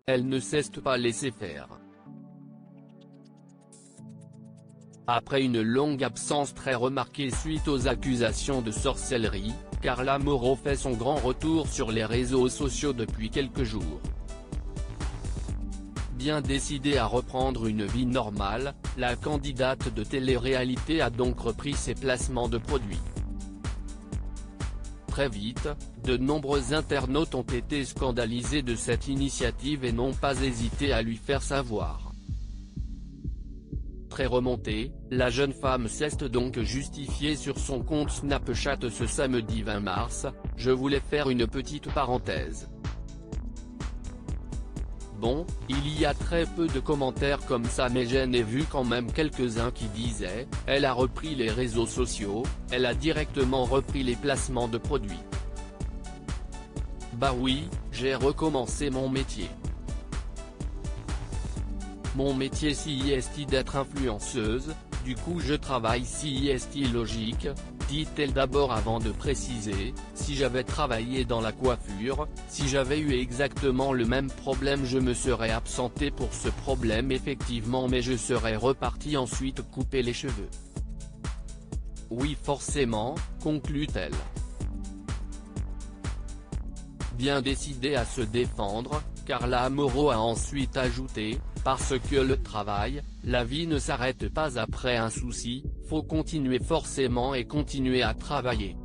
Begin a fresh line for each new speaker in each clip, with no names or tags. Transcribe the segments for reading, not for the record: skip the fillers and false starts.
elle ne s'est pas laissée faire. Après une longue absence très remarquée suite aux accusations de sorcellerie, Carla Mauro fait son grand retour sur les réseaux sociaux depuis quelques jours. Bien décidée à reprendre une vie normale, la candidate de télé-réalité a donc repris ses placements de produits. Très vite, de nombreux internautes ont été scandalisés de cette initiative et n'ont pas hésité à lui faire savoir. Très remontée, la jeune femme s'est donc justifiée sur son compte Snapchat ce samedi 20 mars, « Je voulais faire une petite parenthèse. Bon, il y a très peu de commentaires comme ça mais j'en ai vu quand même quelques-uns qui disaient, elle a repris les réseaux sociaux, elle a directement repris les placements de produits. Bah oui, j'ai recommencé mon métier. Mon métier c'est d'être influenceuse, du coup je travaille c'est logique, dit-elle d'abord avant de préciser, si j'avais travaillé dans la coiffure, si j'avais eu exactement le même problème je me serais absentée pour ce problème effectivement mais je serais repartie ensuite couper les cheveux. Oui forcément, conclut-elle. Bien décidée à se défendre, Carla Mauro a ensuite ajouté, parce que le travail, la vie ne s'arrête pas après un souci, faut continuer forcément et continuer à travailler.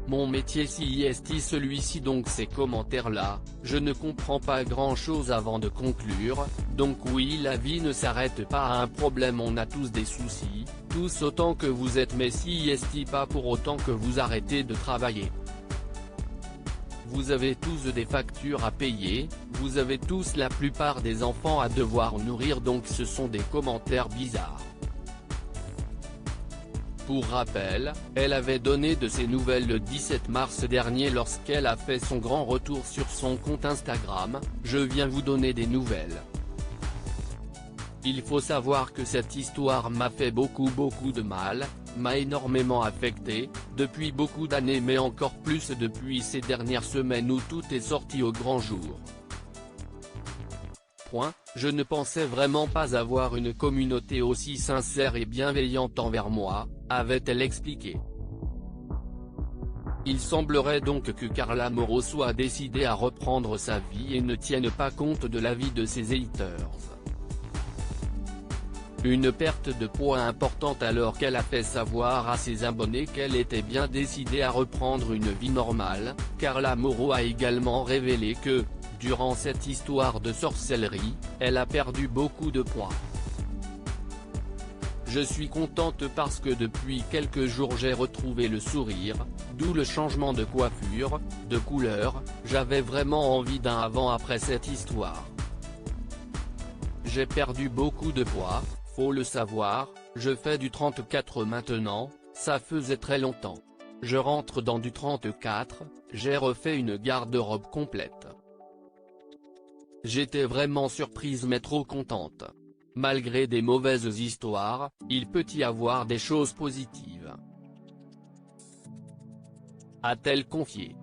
Mon métier c'est celui-ci donc ces commentaires-là, je ne comprends pas grand-chose avant de conclure, donc oui la vie ne s'arrête pas à un problème on a tous des soucis, tous autant que vous êtes mais c'est pas pour autant que vous arrêtez de travailler. Vous avez tous des factures à payer, vous avez tous la plupart des enfants à devoir nourrir donc ce sont des commentaires bizarres. Pour rappel, elle avait donné de ses nouvelles le 17 mars dernier lorsqu'elle a fait son grand retour sur son compte Instagram, « Je viens vous donner des nouvelles. Il faut savoir que cette histoire m'a fait beaucoup de mal, m'a énormément affecté, depuis beaucoup d'années mais encore plus depuis ces dernières semaines où tout est sorti au grand jour. Je ne pensais vraiment pas avoir une communauté aussi sincère et bienveillante envers moi, avait-elle expliqué. Il semblerait donc que Carla Mauro soit décidée à reprendre sa vie et ne tienne pas compte de l'avis de ses haters. Une perte de poids importante alors qu'elle a fait savoir à ses abonnés qu'elle était bien décidée à reprendre une vie normale, Carla Mauro a également révélé que, durant cette histoire de sorcellerie, elle a perdu beaucoup de poids. Je suis contente parce que depuis quelques jours j'ai retrouvé le sourire, d'où le changement de coiffure, de couleur, j'avais vraiment envie d'un avant-après cette histoire. J'ai perdu beaucoup de poids. Faut le savoir, je fais du 34 maintenant, ça faisait très longtemps. Je rentre dans du 34, j'ai refait une garde-robe complète. J'étais vraiment surprise mais trop contente. Malgré des mauvaises histoires, il peut y avoir des choses positives. A-t-elle confié.